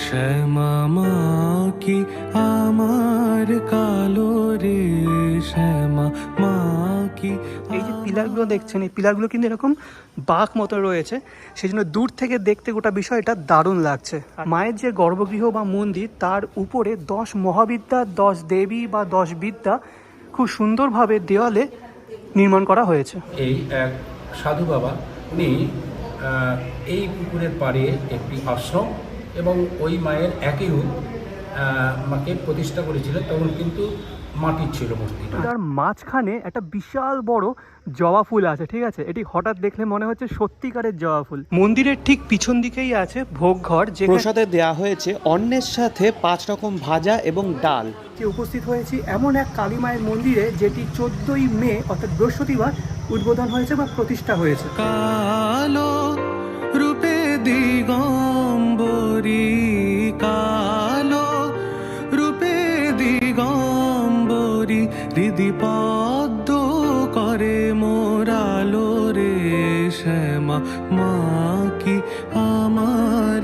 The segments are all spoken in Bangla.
শ্যামা মা কি আমার কালো রে, শ্যামা মা কি। এই যে পিলারগুলো দেখছেন, এই পিলারগুলো কিন্তু এরকম বাঁক মতো রয়েছে, সেই জন্য দূর থেকে দেখতে গোটা বিষয়টা দারুণ লাগছে। আর মায়ের যে গর্ভগৃহ বা মন্দির, তার উপরে 10 মহাবিদ্যা, 10 দেবী বা 10 বিদ্যা খুব সুন্দরভাবে দেওয়ালে নির্মাণ করা হয়েছে। এই এক সাধু বাবা উনি এই পুকুরের পাড়ে একটি আশ্রম এবং ওই মায়ের একই রূপ মাকে প্রতিষ্ঠা করেছিলেন, তখন কিন্তু মাটির ছিল মূর্তিটা। তার মাঝখানে একটা বিশাল বড় জবা ফুল আছে, ঠিক আছে? এটি হঠাৎ দেখলে মনে হচ্ছে সত্যিকারের জবা ফুল। মন্দিরের ঠিক পিছন দিকেই আছে ভোগঘর, যে প্রসাদে দেয়া হয়েছে অন্নের সাথে 5 রকম ভাজা এবং ডাল। যে উপস্থিত হয়েছি এমন এক কালী মায়ের মন্দিরে, যেটি 14ই মে অর্থাৎ বৃহস্পতিবার উদ্বোধন হয়েছে বা প্রতিষ্ঠা হয়েছে। কালো রূপে দিগম্বরী, কালো রূপে দিগম্বরী, হৃদি পদ্ম করে মোরালো রে, শ্যামা মা কি আমার।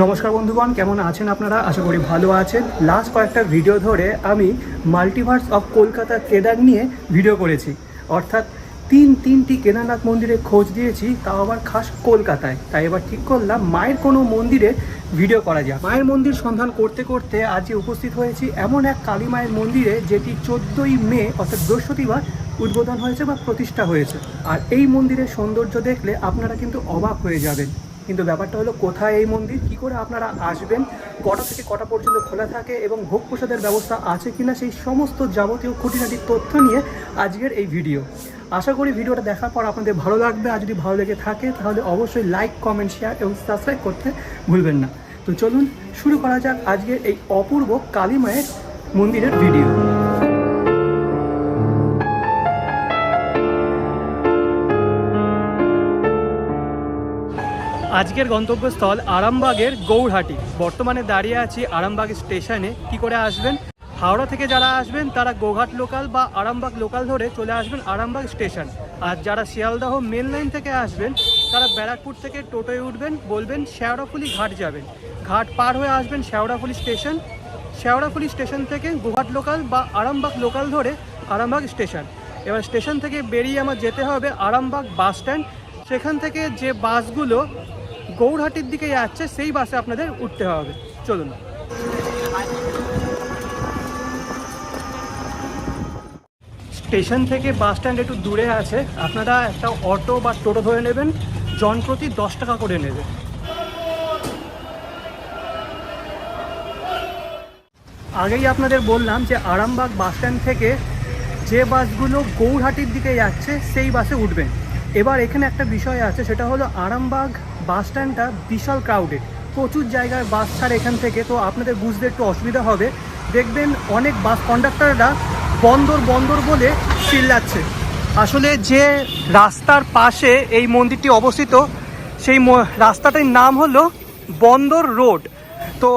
নমস্কার বন্ধুগণ, কেমন আছেন আপনারা? আশা করি ভালো আছেন। লাস্ট কয়েকটা ভিডিও ধরে আমি মাল্টিভার্স অফ কলকাতা কেদার নিয়ে ভিডিও করেছি, অর্থাৎ তিনটি কেদারনাথ মন্দিরে খোঁজ দিয়েছি, তাও আবার খাস কলকাতায়। তাই এবার ঠিক করলাম মায়ের কোনো মন্দিরে ভিডিও করা যায়। মায়ের মন্দির সন্ধান করতে করতে আজকে উপস্থিত হয়েছি এমন এক কালী মায়ের মন্দিরে, যেটি 14ই মে অর্থাৎ বৃহস্পতিবার উদ্বোধন হয়েছে বা প্রতিষ্ঠা হয়েছে। আর এই মন্দিরের সৌন্দর্য দেখলে আপনারা কিন্তু অবাক হয়ে যাবেন। কিন্তু ব্যাপারটা হলো, কোথায় এই মন্দির, কী করে আপনারা আসবেন, কটা থেকে কটা পর্যন্ত খোলা থাকে এবং ভোগ প্রসাদের ব্যবস্থা আছে কিনা, সেই সমস্ত যাবতীয় খুঁটিনাটি তথ্য নিয়ে আজকের এই ভিডিও। আশা করি ভিডিওটা দেখার পর আপনাদের ভালো লাগবে। আর যদি ভালো লেগে থাকে তাহলে অবশ্যই লাইক, কমেন্ট, শেয়ার এবং সাবস্ক্রাইব করতে ভুলবেন না। তো চলুন শুরু করা যাক আজকের এই অপূর্ব কালী মায়ের মন্দিরের ভিডিও। আজকের গন্তব্যস্থল আরামবাগের গৌরহাটি। বর্তমানে দাঁড়িয়ে আছি আরামবাগ স্টেশনে। কি করে আসবেন? হাওড়া থেকে যারা আসবেন তারা গোঘাট লোকাল বা আরামবাগ লোকাল ধরে চলে আসবেন আরামবাগ স্টেশন। আর যারা শিয়ালদহ মেন লাইন থেকে আসবেন তারা ব্যারাকপুর থেকে টোটোয় উঠবেন, বলবেন শেওড়াফুলি ঘাট যাবেন। ঘাট পার হয়ে আসবেন শেওড়াফুলি স্টেশন। শেওড়াফুলি স্টেশন থেকে গোঘাট লোকাল বা আরামবাগ লোকাল ধরে আরামবাগ স্টেশন। এবার স্টেশন থেকে বেরিয়ে আমার যেতে হবে আরামবাগ বাস স্ট্যান্ড। সেখান থেকে যে বাসগুলো গৌরহাটির দিকে যাচ্ছে সেই বাসে আপনাদের উঠতে হবে। চলুন। স্টেশন থেকে বাস স্ট্যান্ড একটু দূরে আছে, আপনারা একটা অটো বা টোটো ধরে নেবেন, জনপ্রতি 10 টাকা করে নেবে। আগেই আপনাদের বললাম যে আরামবাগ বাস স্ট্যান্ড থেকে যে বাসগুলো গৌরহাটির দিকে যাচ্ছে সেই বাসে উঠবেন। এবার এখানে একটা বিষয় আছে, সেটা হলো আরামবাগ বাস স্ট্যান্ডটা বিশাল ক্রাউডেড, প্রচুর জায়গায় বাস ছাড়ে এখান থেকে। তো আপনাদের বুঝতে একটু অসুবিধা হবে। দেখবেন অনেক বাস কন্ডাক্টররা বন্দর বন্দর বলে চিল্লাচ্ছে। আসলে যে রাস্তার পাশে এই মন্দিরটি অবস্থিত, সেই রাস্তাটির নাম হলো বন্দর রোড। তো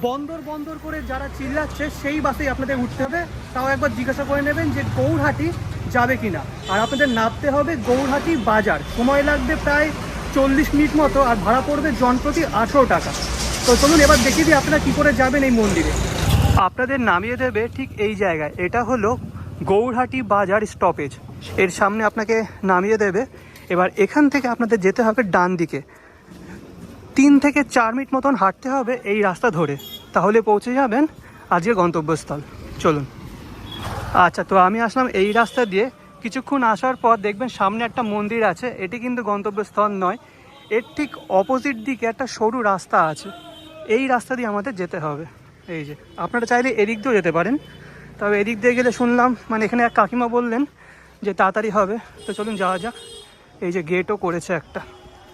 বন্দর বন্দর করে যারা চিল্লাচ্ছে সেই বাসেই আপনাদের উঠতে হবে। তাও একবার জিজ্ঞাসা করে নেবেন যে গৌরহাটি যাবে কিনা। আর আপনাদের নামতে হবে গৌরহাটি বাজার। সময় লাগবে প্রায় 40 মিনিট মতো, আর ভাড়া পড়বে জনপ্রতি 18 টাকা। তো চলুন এবার দেখিয়ে দিই আপনারা কী করে যাবেন এই মন্দিরে। আপনাদের নামিয়ে দেবে ঠিক এই জায়গায়। এটা হলো গৌরহাটি বাজার স্টপেজ, এর সামনে আপনাকে নামিয়ে দেবে। এবার এখান থেকে আপনাদের যেতে হবে ডান দিকে, 3 থেকে 4 মিনিট মতন হাঁটতে হবে এই রাস্তা ধরে, তাহলে পৌঁছে যাবেন আজকের গন্তব্যস্থল। চলুন। আচ্ছা, তো আমি আসলাম এই রাস্তা দিয়ে। কিছুক্ষণ আসার পর দেখবেন সামনে একটা মন্দির আছে। এটি কিন্তু গন্তব্যস্থল নয়, এর ঠিক অপোজিট দিকে একটা সরু রাস্তা আছে, এই রাস্তা দিয়ে আমাদের যেতে হবে। এই যে আপনারা চাইলে এদিক দিয়েও যেতে পারেন, তবে এদিক দিয়ে গেলে শুনলাম এখানে এক কাকিমা বললেন যে তাড়াতাড়ি হবে। তো চলুন যাওয়া যাক। এই যে গেটও করেছে একটা।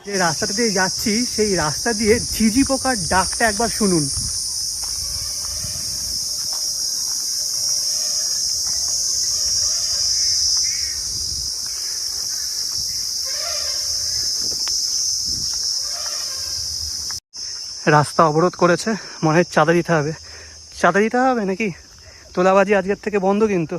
যে রাস্তাটা দিয়ে যাচ্ছি সেই রাস্তা দিয়ে ঝিঝি পোকার ডাকটা একবার শুনুন। রাস্তা অবরোধ করেছে, মনে হয় চাঁদা দিতে হবে। চাঁদা দিতে হবে নাকি? তোলাবাজি আজকের থেকে বন্ধ কিন্তু।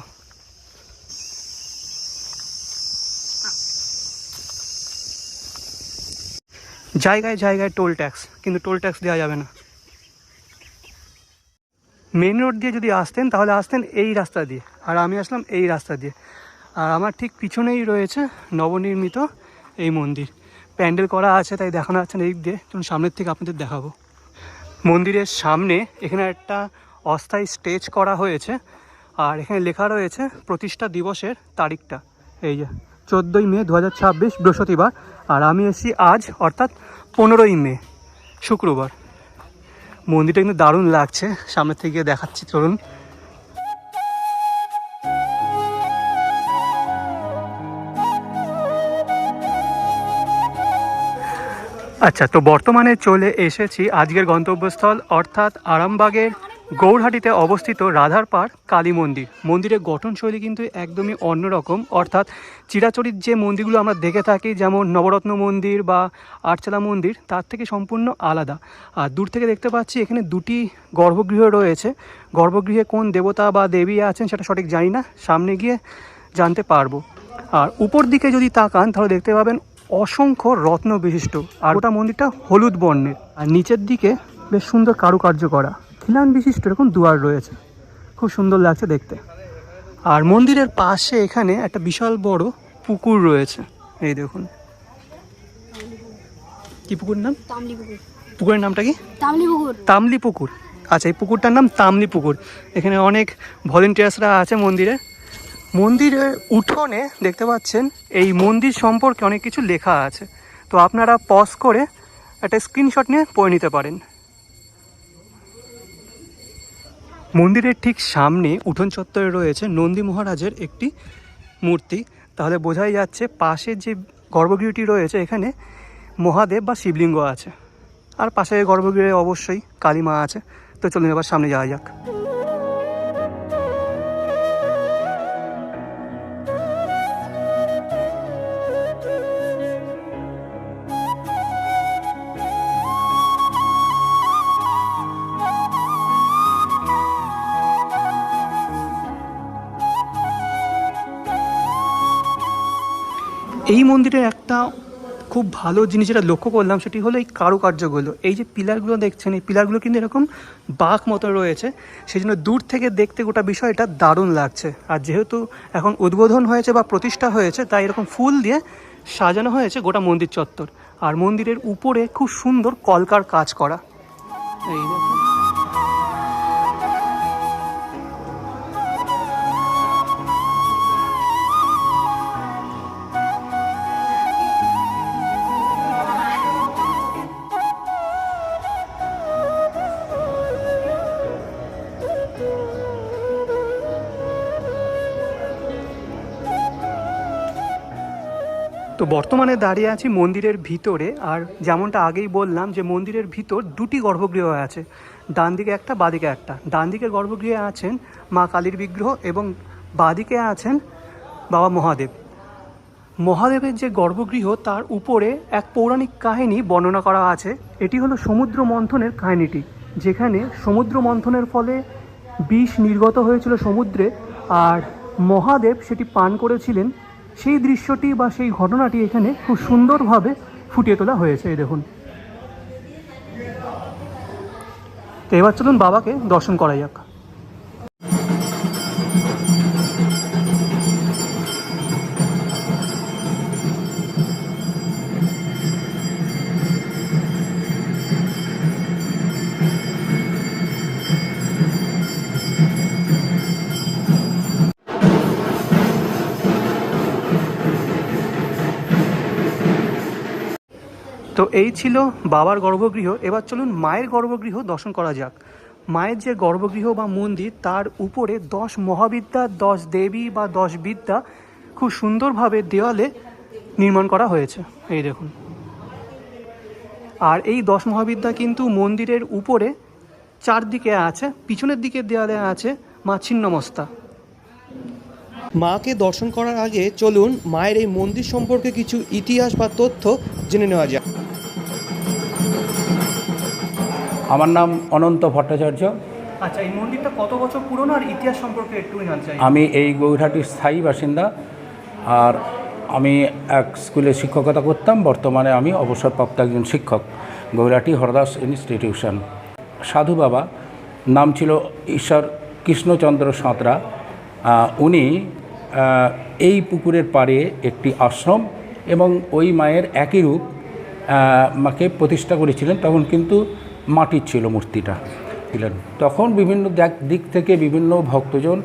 জায়গায় জায়গায় টোল ট্যাক্স, কিন্তু টোল ট্যাক্স দেওয়া যাবে না। মেন রোড দিয়ে যদি আসতেন তাহলে আসতেন এই রাস্তা দিয়ে, আর আমি আসলাম এই রাস্তা দিয়ে। আর আমার ঠিক পিছনেই রয়েছে নবনির্মিত এই মন্দির, প্যান্ডেল করা আছে তাই দেখানো যাচ্ছে না এই দিক দিয়ে। চলুন সামনের থেকে আপনাদের দেখাবো। মন্দিরের সামনে এখানে একটা অস্থায়ী স্টেজ করা হয়েছে, আর এখানে লেখা রয়েছে প্রতিষ্ঠা দিবসের তারিখটা, এই যে 14ই মে 2026 বৃহস্পতিবার। আর আমি এসেছি আজ, অর্থাৎ 15ই মে শুক্রবার। মন্দিরটা কিন্তু দারুণ লাগছে, সামনের থেকে গিয়ে দেখাচ্ছি চলুন। আচ্ছা, তো বর্তমানে চলে এসেছি আজকের গন্তব্যস্থল, অর্থাৎ আরামবাগের গৌরহাটিতে অবস্থিত রাধারপাড় কালী মন্দির। মন্দিরের গঠনশৈলী কিন্তু একদমই অন্যরকম, অর্থাৎ চিরাচরিত যে মন্দিরগুলো আমরা দেখে থাকি যেমন নবরত্ন মন্দির বা আটচালা মন্দির, তার থেকে সম্পূর্ণ আলাদা। আর দূর থেকে দেখতে পাচ্ছি এখানে দুটি গর্ভগৃহ রয়েছে। গর্ভগৃহে কোন দেবতা বা দেবী আছেন সেটা সঠিক জানি না, সামনে গিয়ে জানতে পারবো। আর উপর দিকে যদি তাকান তাহলে দেখতে পাবেন অসংখ্য রত্ন বিশিষ্ট, আর ওটা মন্দিরটা হলুদ বর্ণের। আর নিচের দিকে বেশ সুন্দর কারুকার্য করা খিলান বিশিষ্ট এরকম দুয়ার রয়েছে, খুব সুন্দর লাগছে দেখতে। আর মন্দিরের পাশে এখানে একটা বিশাল বড় পুকুর রয়েছে, এই দেখুন। কি পুকুর নাম? তামলি পুকুর। পুকুরের নামটা কি? তামলি পুকুর। তামলি পুকুর। আচ্ছা, এই পুকুরটার নাম তামলি পুকুর। এখানে অনেক ভলেন্টিয়ার্সরা আছে মন্দিরে। মন্দিরের উঠোনে দেখতে পাচ্ছেন এই মন্দির সম্পর্কে অনেক কিছু লেখা আছে, তো আপনারা পজ করে একটা স্ক্রিনশট নিয়ে পড়ে নিতে পারেন। মন্দিরের ঠিক সামনে উঠোন চত্বরে রয়েছে নন্দী মহারাজের একটি মূর্তি, তাহলে বোঝাই যাচ্ছে পাশে যে গর্ভগৃহটি রয়েছে এখানে মহাদেব বা শিবলিঙ্গ আছে। আর পাশে গর্ভগৃহে অবশ্যই কালী মা আছে। তো চলুন এবার সামনে যাওয়া যাক। এই মন্দিরের একটা খুব ভালো জিনিস যেটা লক্ষ্য করলাম সেটি হলো এই কারুকার্যগুলো। এই যে পিলারগুলো দেখছেন, এই পিলারগুলো কিন্তু এরকম বাঁক মতো রয়েছে, সেই জন্য দূর থেকে দেখতে গোটা বিষয়টা দারুণ লাগছে। আর যেহেতু এখন উদ্বোধন হয়েছে বা প্রতিষ্ঠা হয়েছে, তাই এরকম ফুল দিয়ে সাজানো হয়েছে গোটা মন্দির চত্বর। আর মন্দিরের উপরে খুব সুন্দর কলকার কাজ করা, এই দেখুন। তো বর্তমানে দাঁড়িয়ে আছি মন্দিরের ভিতরে। আর যেমনটা আগেই বললাম যে মন্দিরের ভিতর দুটি গর্ভগৃহ আছে, ডান দিকে একটা বাঁদিকে একটা। ডান দিকের গর্ভগৃহে আছেন মা কালীর বিগ্রহ এবং বাঁদিকে আছেন বাবা মহাদেব। মহাদেবের যে গর্ভগৃহ তার উপরে এক পৌরাণিক কাহিনী বর্ণনা করা আছে। এটি হলো সমুদ্র মন্থনের কাহিনীটি, যেখানে সমুদ্র মন্থনের ফলে বিষ নির্গত হয়েছিল সমুদ্রে, আর মহাদেব সেটি পান করেছিলেন। সেই দৃশ্যটি বা সেই ঘটনাটি এখানে খুব সুন্দরভাবে ফুটিয়ে তোলা হয়েছে, এই দেখুন। তো এবার চলুন বাবাকে দর্শন করা যাক। তো এই ছিল বাবার গর্ভগৃহ। এবার চলুন মায়ের গর্ভগৃহ দর্শন করা যাক। মায়ের যে গর্ভগৃহ বা মন্দির, তার উপরে 10 মহাবিদ্যা, 10 দেবী বা 10 বিদ্যা খুব সুন্দরভাবে দেওয়ালে নির্মাণ করা হয়েছে, এই দেখুন। আর এই 10 মহাবিদ্যা কিন্তু মন্দিরের উপরে চারদিকে আছে, পিছনের দিকের দেওয়ালে আছে মা ছিন্নমস্তা। মাকে দর্শন করার আগে চলুন মায়ের এই মন্দির সম্পর্কে কিছু ইতিহাস বা তথ্য জেনে নেওয়া যাক। আমার নাম অনন্ত ভট্টাচার্য। আচ্ছা, এই মন্দিরটা কত বছর পুরনো আর ইতিহাস সম্পর্কে একটু জানতে চাই। আমি এই গৌরহাটির স্থায়ী বাসিন্দা, আর আমি এক স্কুলে শিক্ষকতা করতাম। বর্তমানে আমি অবসরপ্রাপ্ত একজন শিক্ষক, গৌরহাটি হরদাস ইনস্টিটিউশন। সাধু বাবা নাম ছিল ঈশ্বর কৃষ্ণচন্দ্র সাঁতরা। উনি এই পুকুরের পাড়ে একটি আশ্রম এবং ওই মায়ের একই রূপ মাকে প্রতিষ্ঠা করেছিলেন। তখন কিন্তু মাটির ছিল মূর্তিটা ছিলেন। তখন বিভিন্ন দিক থেকে বিভিন্ন ভক্তজন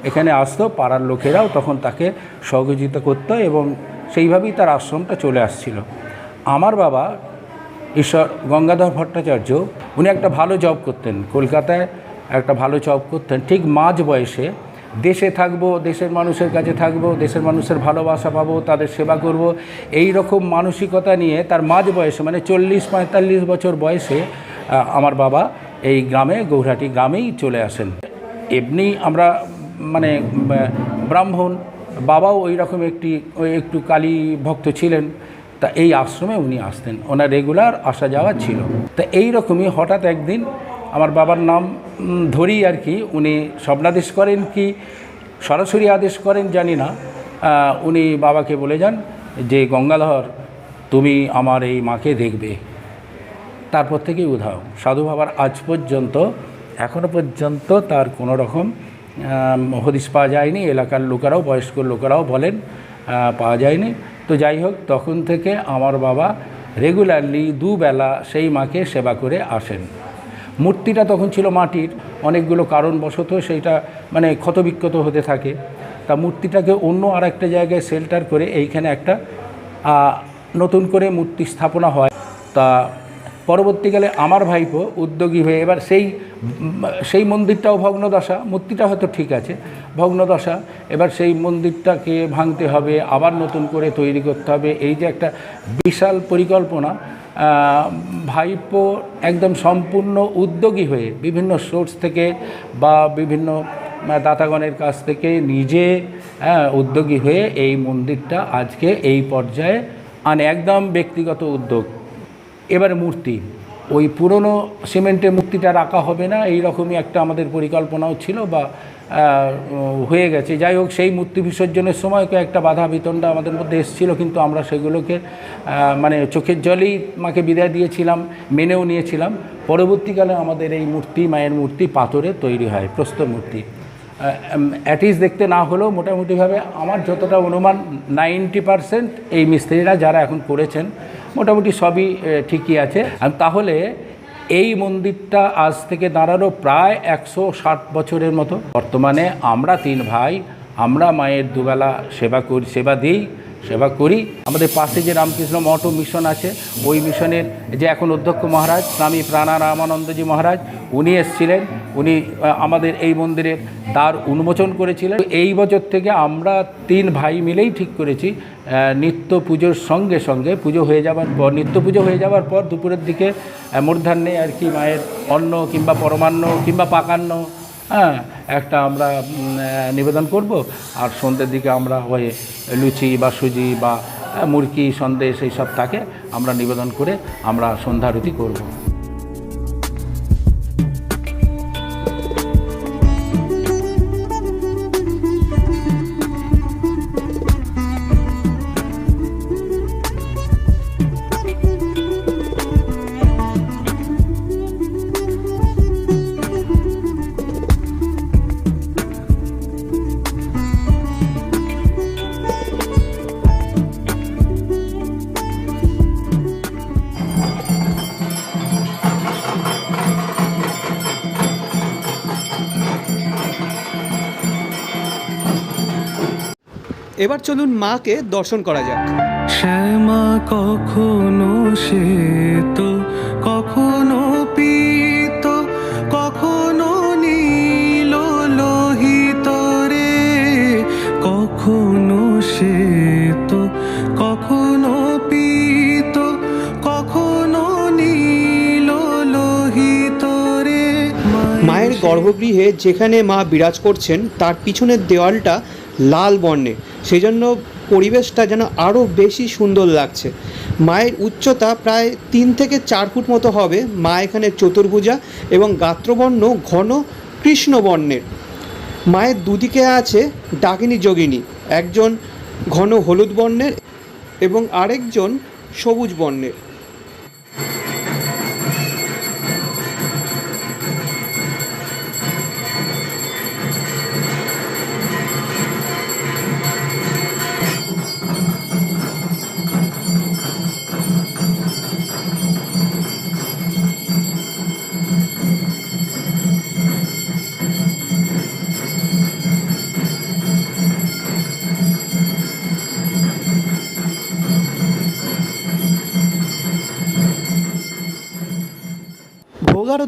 এখানে আসতো, পাড়ার লোকেরাও তখন তাকে সহযোগিতা করতো এবং সেইভাবেই তার আশ্রমটা চলে আসছিল। আমার বাবা ঈশ্বর গঙ্গাধর ভট্টাচার্য, উনি একটা ভালো জব করতেন, কলকাতায় একটা ভালো জব করতেন। ঠিক মাঝ বয়সে দেশে থাকবো, দেশের মানুষের কাছে থাকবো, দেশের মানুষের ভালোবাসা পাবো, তাদের সেবা করব, এই রকম মানসিকতা নিয়ে তার মাঝ বয়সে মানে 40-45 বছর বয়সে আমার বাবা এই গ্রামে, গৌরহাটি গ্রামেই চলে আসেন। এমনি আমরা মানে ব্রাহ্মণ, বাবাও ওই রকম একটু কালী ভক্ত ছিলেন। তা এই আশ্রমে উনি আসতেন, ওনার রেগুলার আসা যাওয়া ছিল। তা এই রকমই হঠাৎ একদিন আমার বাবার নাম ধরি আর কি, উনি স্বপ্নাদেশ করেন কি সরাসরি আদেশ করেন জানি না, উনি বাবাকে বলে যান যে গঙ্গাধর তুমি আমার এই মাকে দেখবে। তারপর থেকেই উধাও। সাধু বাবার আজ পর্যন্ত এখনও পর্যন্ত তার কোনো রকম হদিশ পাওয়া যায়নি। এলাকার লোকেরাও, বয়স্ক লোকেরাও বলেন পাওয়া যায়নি। তো যাই হোক, তখন থেকে আমার বাবা রেগুলারলি দুবেলা সেই মাকে সেবা করে আসেন। মূর্তিটা তখন ছিল মাটির, অনেকগুলো কারণবশত সেইটা মানে ক্ষতবিক্ষত হতে থাকে। তা মূর্তিটাকে অন্য আর একটা জায়গায় শেল্টার করে এইখানে একটা নতুন করে মূর্তি স্থাপনা হয়। তা পরবর্তীকালে আমার ভাইপো উদ্যোগী হয়ে এবার সেই মন্দিরটাও ভগ্নদশা, মূর্তিটা হয়তো ঠিক আছে, ভগ্নদশা। এবার সেই মন্দিরটাকে ভাঙতে হবে, আবার নতুন করে তৈরি করতে হবে। এই যে একটা বিশাল পরিকল্পনা, ভাইপো একদম সম্পূর্ণ উদ্যোগী হয়ে বিভিন্ন সোর্স থেকে বা বিভিন্ন দাতাগণের কাছ থেকে নিজে উদ্যোগী হয়ে এই মন্দিরটা আজকে এই পর্যায়ে আনে, একদম ব্যক্তিগত উদ্যোগ। এবারে মূর্তি, ওই পুরনো সিমেন্টের মূর্তিটা রাখা হবে না, এই রকমই একটা আমাদের পরিকল্পনাও ছিল বা হয়ে গেছে। যাই হোক, সেই মূর্তি বিসর্জনের সময় একটা বাধা বিতণ্ডা আমাদের মধ্যে এসেছিলো, কিন্তু আমরা সেগুলোকে মানে চোখের জলেই মাকে বিদায় দিয়েছিলাম, মেনেও নিয়েছিলাম। পরবর্তীকালে আমাদের এই মূর্তি, মায়ের মূর্তি পাথরে তৈরি হয়, প্রস্তর মূর্তি। অ্যাটিস দেখতে না হলেও মোটামুটিভাবে আমার যতটা অনুমান 90% এই মিস্ত্রিরা যারা এখন করেছেন মোটামুটি সবই ঠিকই আছে। তাহলে এই মন্দিরটা আজ থেকে দাঁড়ানো প্রায় 160 বছরের মতো। বর্তমানে আমরা 3 ভাই, আমরা মায়ের দুবেলা সেবা করি। আমাদের পাশে যে রামকৃষ্ণ মঠ মিশন আছে, ওই মিশনের যে এখন অধ্যক্ষ মহারাজ স্বামী প্রাণারামানন্দজি মহারাজ, উনি এসেছিলেন, উনি আমাদের এই মন্দিরের দ্বার উন্মোচন করেছিলেন। এই বছর থেকে আমরা 3 ভাই মিলেই ঠিক করেছি নিত্য পুজোর সঙ্গে সঙ্গে নিত্য পুজো হয়ে যাওয়ার পর দুপুরের দিকে মূর্ধান্যে আর কি মায়ের অন্ন কিংবা পরমান্ন কিংবা পাকান্ন একটা আমরা নিবেদন করব। আর সন্ধ্যের দিকে আমরা ওই লুচি বা সুজি বা মুরকি সন্দেশ এইসব তাকে আমরা নিবেদন করে আমরা সন্ধ্যারতি করব। এবার চলুন মাকে দর্শন করা যাক। শ্যামা কখনো শ্বেত, কখনো পীত, কখনো নীল লোহিত রে, কখনো শ্বেত, কখনো পীত, কখনো নীল লোহিত রে। মায়ের গর্ভগৃহে যেখানে মা বিরাজ করছেন তার পিছনের দেওয়ালটা লাল বর্ণের, সেই জন্য পরিবেশটা যেন আরও বেশি সুন্দর লাগছে। মায়ের উচ্চতা প্রায় 3 থেকে 4 ফুট মতো হবে। মা এখানে চতুর্ভুজা এবং গাত্রবর্ণ ঘন কৃষ্ণবর্ণের। মায়ের দুদিকে আছে ডাকিনী যোগিনী, একজন ঘন হলুদ বর্ণের এবং আরেকজন সবুজ বর্ণের।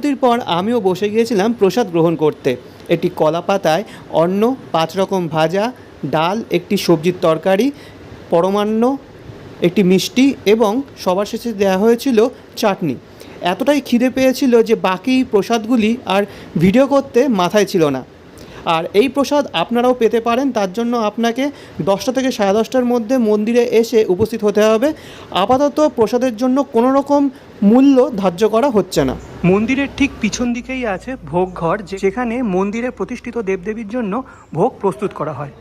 আরতির পর আমিও বসে গিয়েছিলাম প্রসাদ গ্রহণ করতে। একটি কলা পাতায় অন্ন, 5 রকম ভাজা, ডাল, একটি সবজির তরকারি, পরমান্ন, একটি মিষ্টি এবং সবার শেষে দেওয়া হয়েছিল চাটনি। এতটাই খিদে পেয়েছিল যে বাকি প্রসাদগুলি আর ভিডিও করতে মাথায় ছিল না। আর এই প্রসাদ আপনারাও পেতে পারেন, তার জন্য আপনাকে 10টা থেকে 10:30টার মধ্যে মন্দিরে এসে উপস্থিত হতে হবে। আপাতত প্রসাদের জন্য কোনো রকম মূল্য ধার্য করা হচ্ছে না। মন্দিরের ঠিক পিছন দিকেই আছে ভোগঘর, যেখানে মন্দিরে প্রতিষ্ঠিত দেবদেবীর জন্য ভোগ প্রস্তুত করা হয়।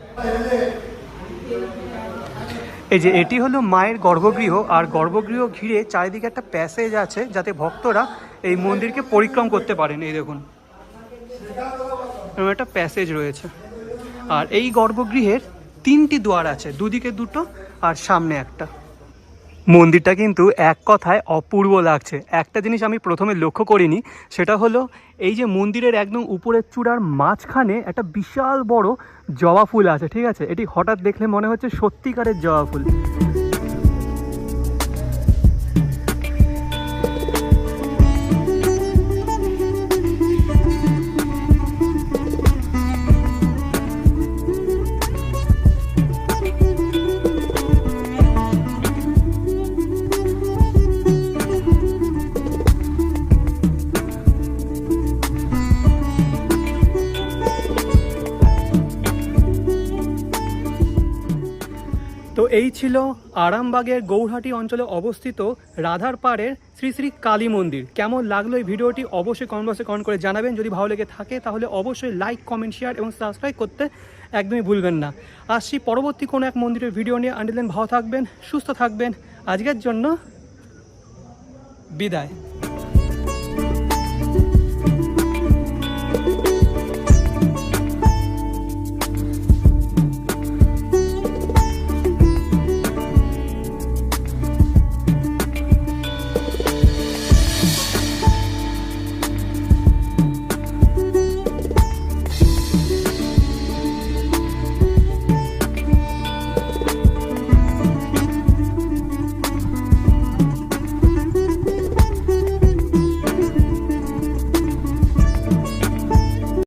এই যে এটি হলো মায়ের গর্ভগৃহ, আর গর্ভগৃহ ঘিরে চারিদিকে একটা প্যাসেজ আছে যাতে ভক্তরা এই মন্দিরকে পরিক্রম করতে পারেন। এই দেখুন এরকম একটা প্যাসেজ রয়েছে। আর এই গর্ভগৃহের 3টি দুয়ার আছে, দুদিকে 2টো আর সামনে একটা। মন্দিরটা কিন্তু এক কথায় অপূর্ব লাগছে। একটা জিনিস আমি প্রথমে লক্ষ্য করিনি, সেটা হলো এই যে মন্দিরের একদম উপরের চূড়ার মাঝখানে একটা বিশাল বড় জবা ফুল আছে, ঠিক আছে? এটি হঠাৎ দেখলে মনে হচ্ছে সত্যিকারের জবা ফুল। তো এই ছিল আরামবাগের গৌরহাটি অঞ্চলে অবস্থিত রাধার পাড়ের শ্রী শ্রী কালী মন্দির। কেমন লাগলো এই ভিডিওটি অবশ্যই কমেন্ট বক্সে কমেন্ট করে জানাবেন। যদি ভালো লেগে থাকে তাহলে অবশ্যই লাইক, কমেন্ট, শেয়ার এবং সাবস্ক্রাইব করতে একদমই ভুলবেন না। আসছি পরবর্তী কোনো এক মন্দিরের ভিডিও নিয়ে। আনটিল দেন ভালো থাকবেন, সুস্থ থাকবেন। আজকের জন্য বিদায়।